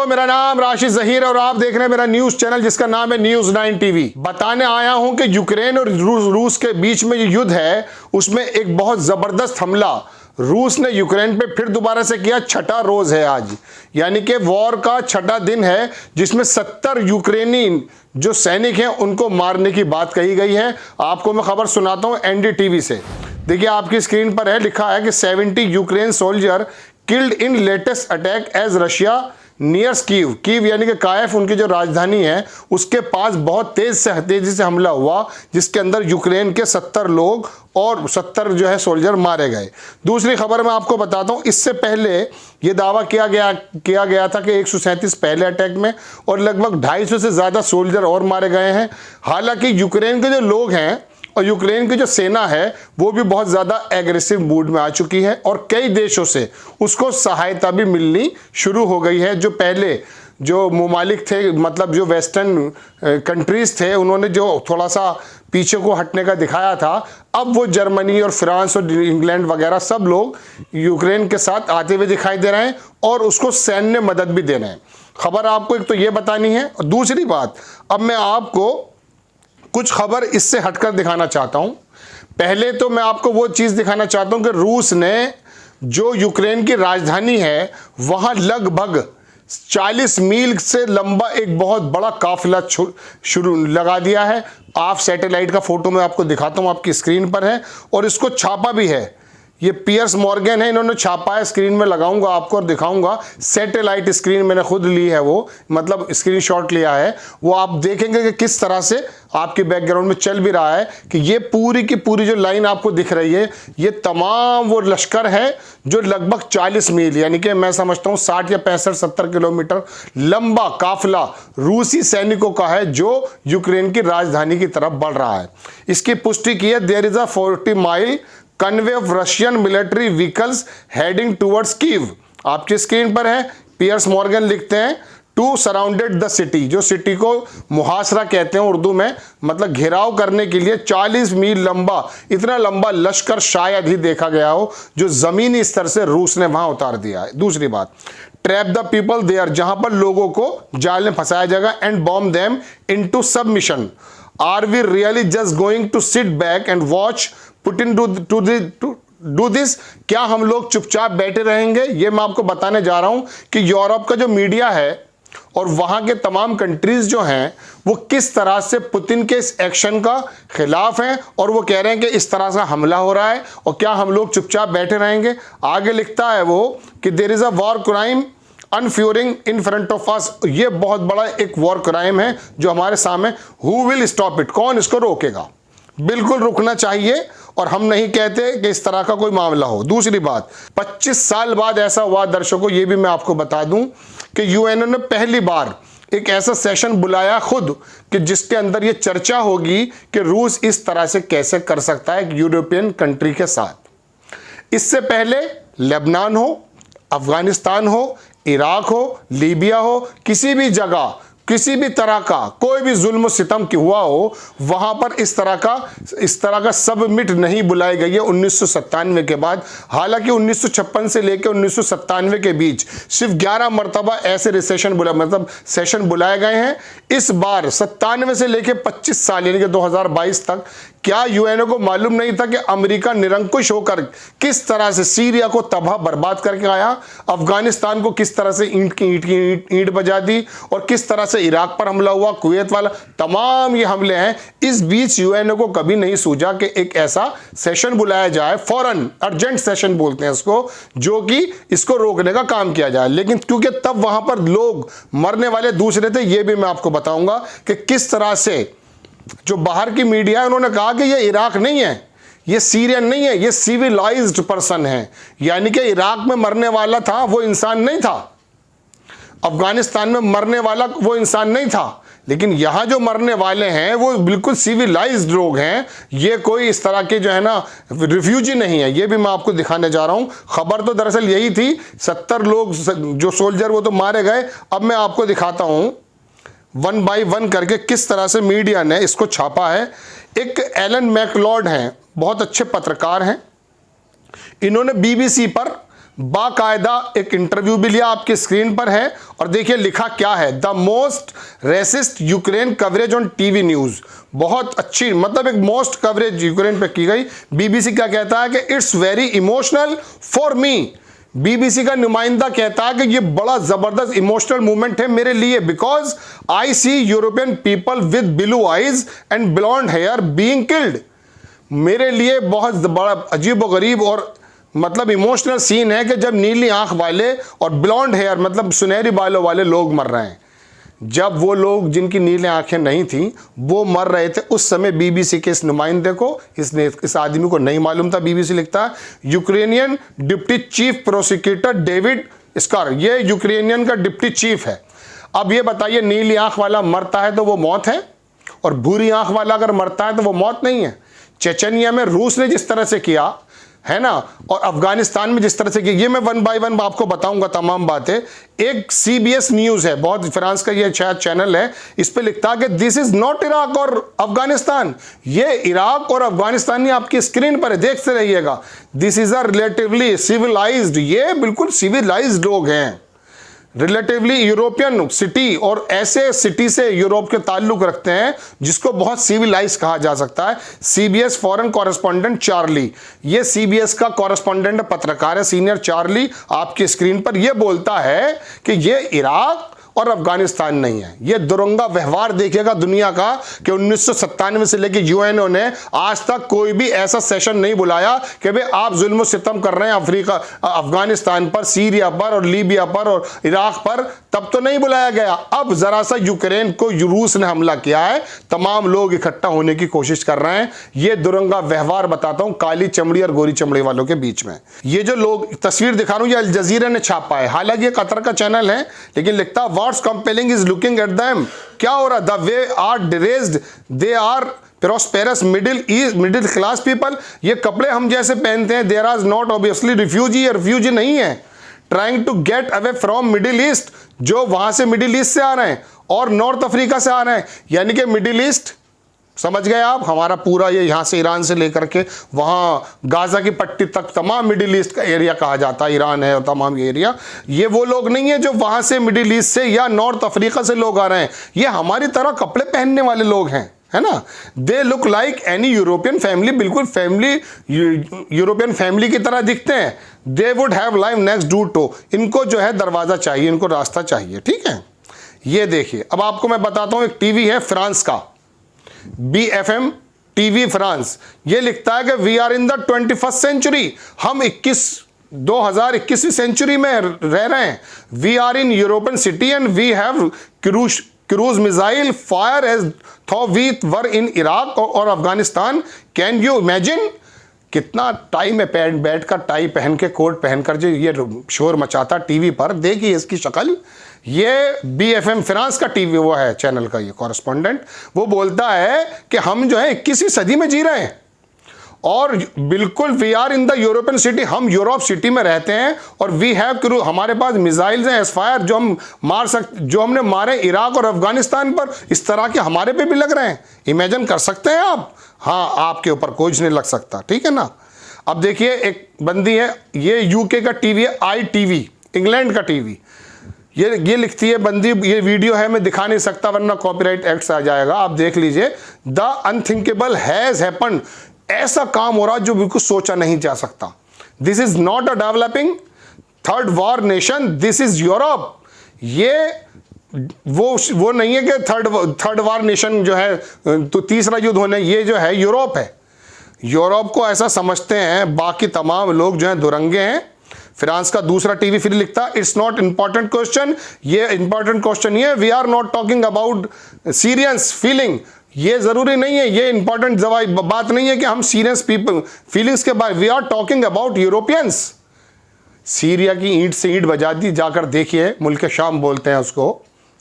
दोस्तों, मेरा नाम राशिद जहीर और आप देख रहे हैं मेरा न्यूज चैनल जिसका नाम है न्यूज 9 टीवी। बताने आया हूं कि यूक्रेन और रूस के बीच में जो युद्ध है उसमें एक बहुत जबरदस्त हमला रूस ने यूक्रेन पे फिर दोबारा से किया। छठा रोज है आज, यानी कि वॉर का छठा दिन है जिसमें 70 यूक्रेनी जो सैनिक हैं उनको मारने की बात कही गई है। आपको मैं खबर सुनाता हूं एनडीटीवी से। देखिए आपकी स्क्रीन पर है, लिखा है कि 70 Ukraine soldier killed in latest attack as Russia nears Kyiv यानी कि कायफ उनकी जो राजधानी है उसके पास बहुत तेजी से हमला हुआ जिसके अंदर यूक्रेन के 70 लोग और 70 जो है सोल्जर मारे गए। दूसरी खबर मैं आपको बताता हूं, इससे पहले ये दावा किया गया था कि 137 पहले अटैक में और लगभग 250 से ज़्यादा सोल्जर और मारे गए हैं। हालांकि यूक्रेन के जो लोग हैं और यूक्रेन की जो सेना है वो भी बहुत ज़्यादा एग्रेसिव मूड में आ चुकी है और कई देशों से उसको सहायता भी मिलनी शुरू हो गई है। जो पहले जो ममालिक थे, मतलब जो वेस्टर्न कंट्रीज़ थे, उन्होंने जो थोड़ा सा पीछे को हटने का दिखाया था, अब वो जर्मनी और फ्रांस और इंग्लैंड वगैरह सब लोग यूक्रेन के साथ आते हुए दिखाई दे रहे हैं और उसको सैन्य मदद भी दे रहे हैं। खबर आपको एक तो ये बतानी है और दूसरी बात, अब मैं आपको कुछ खबर इससे हटकर दिखाना चाहता हूं। पहले तो मैं आपको वो चीज़ दिखाना चाहता हूं कि रूस ने जो यूक्रेन की राजधानी है वहां लगभग 40 मील से लंबा एक बहुत बड़ा काफिला शुरू लगा दिया है। आप सैटेलाइट का फोटो मैं आपको दिखाता हूं, आपकी स्क्रीन पर है और इसको छापा भी है। ये पियर्स मॉर्गन है, इन्होंने छापा है, स्क्रीन में लगाऊंगा आपको और दिखाऊंगा। सैटेलाइट स्क्रीन मैंने खुद ली है, वो मतलब स्क्रीनशॉट लिया है, वो आप देखेंगे कि किस तरह से आपके बैकग्राउंड में चल भी रहा है कि ये पूरी की पूरी जो लाइन आपको दिख रही है ये तमाम वो लश्कर है जो लगभग 40 मील यानी कि मैं समझता हूँ 60 या 65-70 किलोमीटर लंबा काफिला रूसी सैनिकों का है जो यूक्रेन की राजधानी की तरफ बढ़ रहा है। इसकी पुष्टि की है, there is a 40 mile convoy of Russian military vehicles heading towards Kyiv. आपकी स्क्रीन पर है, पियर्स मॉर्गन लिखते हैं टू सराउंडेड द सिटी, जो सिटी को मुहासरा कहते हैं उर्दू में, मतलब घेराव करने के लिए 40 मील लंबा, इतना लंबा लश्कर शायद ही देखा गया हो जो जमीनी स्तर से रूस ने वहां उतार दिया है। दूसरी बात, ट्रैप द पीपल देयर, जहां पर लोगों को जाल में फंसाया जाएगा, and bomb them into submission. Are we really just going to sit back and watch Putin do this? क्या हम लोग चुपचाप बैठे रहेंगे? ये मैं आपको बताने जा रहा हूं कि यूरोप का जो मीडिया है और वहां के तमाम कंट्रीज जो हैं वो किस तरह से पुतिन के इस एक्शन का खिलाफ हैं और वो कह रहे हैं कि इस तरह से हमला हो रहा है और क्या हम लोग चुपचाप बैठे रहेंगे। आगे लिखता है वो कि there is a war crime unfurling in front of us. ये बहुत बड़ा एक वॉर क्राइम है जो हमारे सामने, हु विल स्टॉप इट? कौन इसको रोकेगा? बिल्कुल रुकना चाहिए और हम नहीं कहते कि इस तरह का कोई मामला हो। दूसरी बात, 25 साल बाद ऐसा हुआ दर्शकों, ये भी मैं आपको बता दूं कि यूएनओ ने पहली बार एक ऐसा सेशन बुलाया खुद कि जिसके अंदर ये चर्चा होगी कि रूस इस तरह से कैसे कर सकता है यूरोपियन कंट्री के साथ। इससे पहले लेबनान हो, अफगानिस्तान हो, इराक हो, लीबिया हो, किसी भी जगह किसी भी तरह का कोई भी जुल्म सितम की हुआ हो वहां पर इस तरह का सबमिट नहीं बुलाई गई है 1997 के बाद। हालांकि 1956 से लेकर 1997 के बीच सिर्फ 11 मरतबा ऐसे सेशन बुलाए गए हैं। इस बार 97 से लेकर 25 साल यानी कि 2022 तक क्या यूएनओ को मालूम नहीं था कि अमेरिका निरंकुश होकर किस तरह से सीरिया को तबाह बर्बाद करके आया, अफगानिस्तान को किस तरह से ईंट बजा दी और किस तरह से इराक पर हमला हुआ, कुवैत वाला, तमाम ये हमले हैं। इस बीच यूएनओ को कभी नहीं सूझा कि एक ऐसा सेशन बुलाया जाए, फौरन अर्जेंट सेशन बोलते हैं इसको, जो कि इसको रोकने का काम किया जाए। लेकिन क्योंकि तब वहां पर लोग मरने वाले दूसरे थे, ये भी मैं आपको बताऊंगा कि किस तरह से जो बाहर की मीडिया है उन्होंने कहा कि ये इराक नहीं है, ये सीरियन नहीं है, ये सिविलाइज्ड पर्सन है, यानी कि इराक में मरने वाला था वो इंसान नहीं था, अफगानिस्तान में मरने वाला वो इंसान नहीं था, लेकिन यहां जो मरने वाले हैं वो बिल्कुल सिविलाइज्ड लोग हैं। ये कोई इस तरह के जो है ना रिफ्यूजी नहीं है। ये भी मैं आपको दिखाने जा रहा हूं। खबर तो दरअसल यही थी, 70 लोग जो सोल्जर वो तो मारे गए। अब मैं आपको दिखाता हूं 1 बाय 1 करके किस तरह से मीडिया ने इसको छापा है। एक एलन मैकलॉर्ड हैं, बहुत अच्छे पत्रकार हैं, इन्होंने बीबीसी पर बाकायदा एक इंटरव्यू भी लिया, आपकी स्क्रीन पर है। और देखिए लिखा क्या है, the most racist Ukraine coverage on TV news. बहुत अच्छी, मतलब एक मोस्ट कवरेज यूक्रेन पे की गई। बीबीसी क्या कहता है कि it's very emotional for me. BBC का नुमाइंदा कहता है कि ये बड़ा जबरदस्त इमोशनल मूवमेंट है मेरे लिए, because I see European people with blue eyes and blonde hair being killed. मेरे लिए बहुत बड़ा अजीब व गरीब और मतलब इमोशनल सीन है कि जब नीली आंख वाले और ब्लॉन्ड हेयर मतलब सुनहरी बालों वाले लोग मर रहे हैं। जब वो लोग जिनकी नीली आंखें नहीं थी वो मर रहे थे, उस समय बीबीसी के इस नुमाइंदे को, इस आदमी को नहीं मालूम था। बीबीसी लिखता है Ukrainian deputy chief prosecutor David scar, ये यूक्रेनियन का डिप्टी चीफ है। अब ये बताइए, नीली आंख वाला मरता है तो वो मौत है, और भूरी आंख वाला अगर मरता है तो वो मौत नहीं है। चेचनिया में रूस ने जिस तरह से किया है ना, और अफगानिस्तान में जिस तरह से किया, ये मैं वन बाय वन आपको बताऊंगा तमाम बातें। एक सीबीएस न्यूज है, बहुत फ्रांस का ये शायद चैनल है, इस पे लिखता है कि दिस इज नॉट इराक और अफगानिस्तान। ये इराक और अफगानिस्तान नहीं, आपकी स्क्रीन पर है, देखते रहिएगा। This is a relatively civilised, ये बिल्कुल सिविलाइज्ड लोग हैं, रिलेटिवली यूरोपियन सिटी, और ऐसे सिटी से यूरोप के ताल्लुक रखते हैं जिसको बहुत सिविलाइज कहा जा सकता है। सीबीएस फॉरेन कॉरेस्पॉन्डेंट चार्ली, ये सीबीएस का कॉरेस्पॉन्डेंट पत्रकार है, सीनियर चार्ली, आपकी स्क्रीन पर ये बोलता है कि ये इराक और अफगानिस्तान नहीं है। ये दुरंगा व्यवहार देखिएगा दुनिया का कि 1997 से लेकर यूएनओ ने आज तक कोई भी ऐसा सेशन नहीं बुलाया कि भाई आप जुल्म सितम कर रहे हैं अफ्रीका, अफगानिस्तान पर, सीरिया पर और लीबिया पर और इराक पर, तब तो नहीं बुलाया गया। अब जरा सा यूक्रेन को रूस ने हमला किया है, तमाम लोग इकट्ठा होने की कोशिश कर रहे हैं। ये दुरंगा व्यवहार बताता हूं काली चमड़ी और गोरी चमड़ी वालों के बीच में। ये जो लोग तस्वीर दिखा रहा हूं, ये अल जजीरा ने छापा है, हालांकि ये कतर का चैनल है, लेकिन लिखता What's compelling is looking at them। क्या हो रहा, the way are raised, they are prosperous middle class people। ये कपड़े हम जैसे पहनते हैं, there is not obviously refugee नहीं है, trying to get away from middle east, जो वहां से मिडिल ईस्ट से आ रहे हैं और नॉर्थ अफ्रीका से आ रहे हैं, यानी कि मिडिल ईस्ट समझ गए आप, हमारा पूरा ये यहाँ से ईरान से लेकर के वहाँ गाजा की पट्टी तक तमाम मिडिल ईस्ट का एरिया कहा जाता है, ईरान है और तमाम एरिया। ये वो लोग नहीं है जो वहाँ से मिडिल ईस्ट से या नॉर्थ अफ्रीका से लोग आ रहे हैं, ये हमारी तरह कपड़े पहनने वाले लोग हैं, है ना। They look like any European family, बिल्कुल फैमिली यूरोपियन फैमिली की तरह दिखते हैं। They would have live next door to, इनको जो है दरवाज़ा चाहिए, इनको रास्ता चाहिए, ठीक है। ये देखिए, अब आपको मैं बताता हूँ, एक टीवी है फ्रांस का, BFM टीवी फ्रांस, ये लिखता है कि we are in the 21st century, हम 2021वीं सेंचुरी में रह रहे हैं। We are in European city and we have cruise missile fire as though we were in Iraq और अफगानिस्तान। कैन यू इमेजिन, कितना टाइम है बैठ कर टाई पहन के, कोट पहनकर जो ये शोर मचाता टीवी पर, देखिए इसकी शक्ल। ये BFM फ्रांस का टीवी वो है चैनल का ये कॉरेस्पॉन्डेंट, वो बोलता है कि हम जो है 21वीं सदी में जी रहे हैं और बिल्कुल we are in the European city, हम यूरोप सिटी में रहते हैं और वी हैव हमारे पास मिसाइल्स हैं एसफायर जो हम मार सकते, जो हमने मारे इराक और अफगानिस्तान पर, इस तरह के हमारे पे भी लग रहे हैं। इमेजिन कर सकते हैं आप, हाँ आपके ऊपर कुछ नहीं लग सकता, ठीक है ना। अब देखिए एक बंदी है, ये यूके का टीवी है, ITV इंग्लैंड का टीवी, ये लिखती है बंदी, ये वीडियो है मैं दिखा नहीं सकता वरना कॉपीराइट एक्ट आ जाएगा, आप देख लीजिए। द अनथिंकेबल हैज हैपन्ड, ऐसा काम हो रहा जो बिल्कुल सोचा नहीं जा सकता। This is not a developing third war nation, this is Europe. ये वो नहीं है कि थर्ड वॉर नेशन जो है तो तीसरा युद्ध होने, ये जो है यूरोप है। यूरोप को ऐसा समझते हैं, बाकी तमाम लोग जो हैं दुरंगे हैं। फ्रांस का दूसरा टीवी फिर लिखता इट्स नॉट इंपॉर्टेंट क्वेश्चन, ये इंपॉर्टेंट क्वेश्चन ये, we are not talking about serious feeling, ये जरूरी नहीं है, ये इंपॉर्टेंट बात नहीं है कि हम सीरियस पीपल फीलिंग्स के बारे, we are talking about Europeans. Syria की ईंट से ईंट बजा दी, जाकर देखिए, मुल्क शाम बोलते हैं उसको,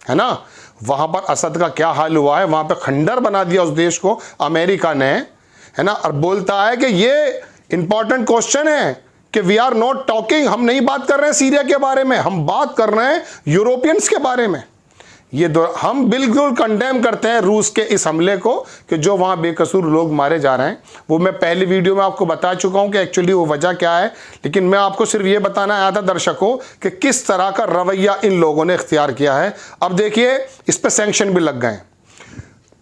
है ना, वहां पर असद का क्या हाल हुआ है, वहां पर खंडर बना दिया उस देश को अमेरिका ने, है ना। और बोलता है कि ये इंपॉर्टेंट क्वेश्चन है कि वी आर नॉट टॉकिंग, हम नहीं बात कर रहे हैं सीरिया के बारे में, हम बात कर रहे हैं यूरोपियंस के बारे में। हम बिल्कुल कंडेम करते हैं रूस के इस हमले को कि जो वहाँ बेकसूर लोग मारे जा रहे हैं। वो मैं पहली वीडियो में आपको बता चुका हूँ कि एक्चुअली वो वजह क्या है, लेकिन मैं आपको सिर्फ ये बताना आया था दर्शकों कि किस तरह का रवैया इन लोगों ने इख्तियार किया है। अब देखिए इस पर सैंक्शन भी लग गए।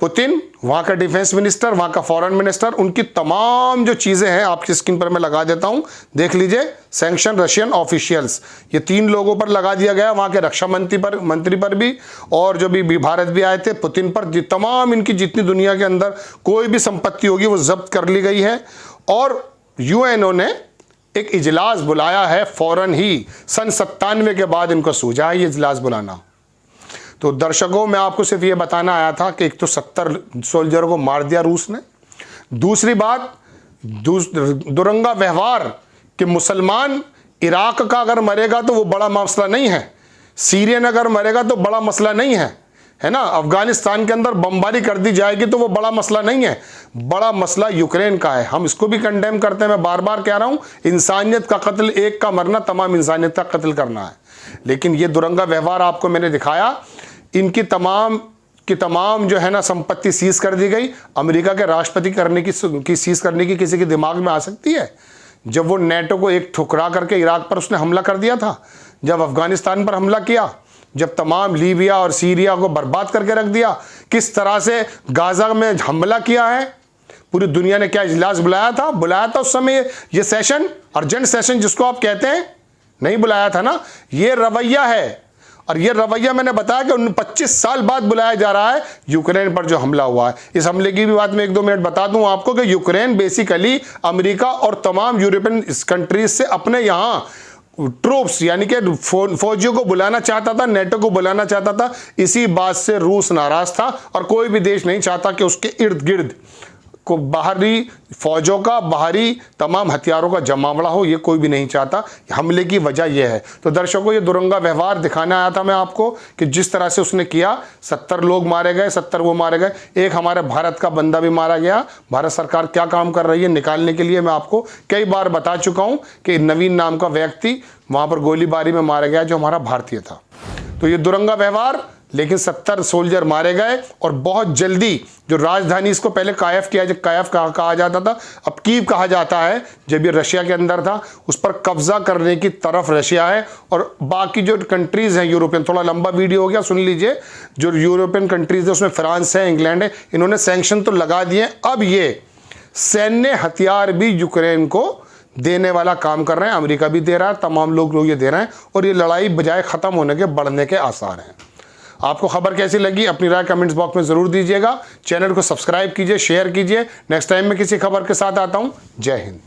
पुतिन, वहाँ का डिफेंस मिनिस्टर, वहाँ का फॉरेन मिनिस्टर, उनकी तमाम जो चीज़ें हैं आपकी स्क्रीन पर मैं लगा देता हूँ, देख लीजिए। सैंक्शन रशियन ऑफिशियल्स, ये 3 लोगों पर लगा दिया गया, वहाँ के रक्षा मंत्री पर भी, और जो भी भारत भी आए थे, पुतिन पर। तमाम इनकी जितनी दुनिया के अंदर कोई भी संपत्ति होगी वो जब्त कर ली गई है। और यूएनओ ने एक इजलास बुलाया है फौरन ही, सन 97 के बाद इनको सूझा है ये इजलास बुलाना। तो दर्शकों, मैं आपको सिर्फ ये बताना आया था कि एक तो 70 सोल्जरों को मार दिया रूस ने। दूसरी बात, दुरंगा व्यवहार कि मुसलमान इराक का अगर मरेगा तो वो बड़ा मसला नहीं है, सीरियन अगर मरेगा तो बड़ा मसला नहीं है ना, अफगानिस्तान के अंदर बमबारी कर दी जाएगी तो वो बड़ा मसला नहीं है। बड़ा मसला यूक्रेन का है, हम इसको भी कंडेम करते हैं। मैं बार बार कह रहा हूं, इंसानियत का कत्ल, एक का मरना तमाम इंसानियत का कत्ल करना है। लेकिन ये दुरंगा व्यवहार आपको मैंने दिखाया, इनकी तमाम जो है ना संपत्ति सीज कर दी गई। अमेरिका के राष्ट्रपति करने की सीज करने की किसी के दिमाग में आ सकती है? जब वो नेटो को एक ठुकरा करके इराक पर उसने हमला कर दिया था, जब अफगानिस्तान पर हमला किया, जब तमाम लीबिया और सीरिया को बर्बाद करके रख दिया, किस तरह से गाजा में हमला किया है, पूरी दुनिया ने क्या इजलास बुलाया था उस समय ये सेशन, अर्जेंट सेशन जिसको आप कहते हैं, नहीं बुलाया था ना। ये रवैया है, और ये रवैया मैंने बताया कि 25 साल बाद बुलाया जा रहा है यूक्रेन पर जो हमला हुआ है। इस हमले की भी बात मैं 1-2 मिनट बता दूं आपको कि यूक्रेन बेसिकली अमेरिका और तमाम यूरोपियन कंट्रीज से अपने यहाँ ट्रूप्स यानी कि फौजियों को बुलाना चाहता था, नेटो को बुलाना चाहता था। इसी बात से रूस नाराज था, और कोई भी देश नहीं चाहता कि उसके इर्द गिर्द को बाहरी फौजों का, बाहरी तमाम हथियारों का जमावड़ा हो, ये कोई भी नहीं चाहता। हमले की वजह यह है। तो दर्शकों, ये दुरंगा व्यवहार दिखाने आया था मैं आपको कि जिस तरह से उसने किया, 70 लोग मारे गए, 70 वो मारे गए, एक हमारे भारत का बंदा भी मारा गया। भारत सरकार क्या काम कर रही है निकालने के लिए, मैं आपको कई बार बता चुका हूँ कि नवीन नाम का व्यक्ति वहाँ पर गोलीबारी में मारा गया जो हमारा भारतीय था। तो ये दुरंगा व्यवहार, लेकिन 70 सोल्जर मारे गए, और बहुत जल्दी जो राजधानी, इसको पहले कायफ कहा जाता था, अब कीव कहा जाता है, जब ये रशिया के अंदर था, उस पर कब्जा करने की तरफ रशिया है। और बाकी जो कंट्रीज हैं यूरोपियन, थोड़ा लंबा वीडियो हो गया, सुन लीजिए, जो यूरोपियन कंट्रीज है उसमें फ्रांस है, इंग्लैंड है, इन्होंने सैंक्शन तो लगा दिए। अब ये सैन्य हथियार भी यूक्रेन को देने वाला काम कर रहे हैं, अमेरिका भी दे रहा है, तमाम लोग ये दे रहे हैं, और ये लड़ाई बजाय ख़त्म होने के बढ़ने के आसार हैं। आपको खबर कैसी लगी अपनी राय कमेंट्स बॉक्स में ज़रूर दीजिएगा। चैनल को सब्सक्राइब कीजिए, शेयर कीजिए। नेक्स्ट टाइम मैं किसी खबर के साथ आता हूँ। जय हिंद।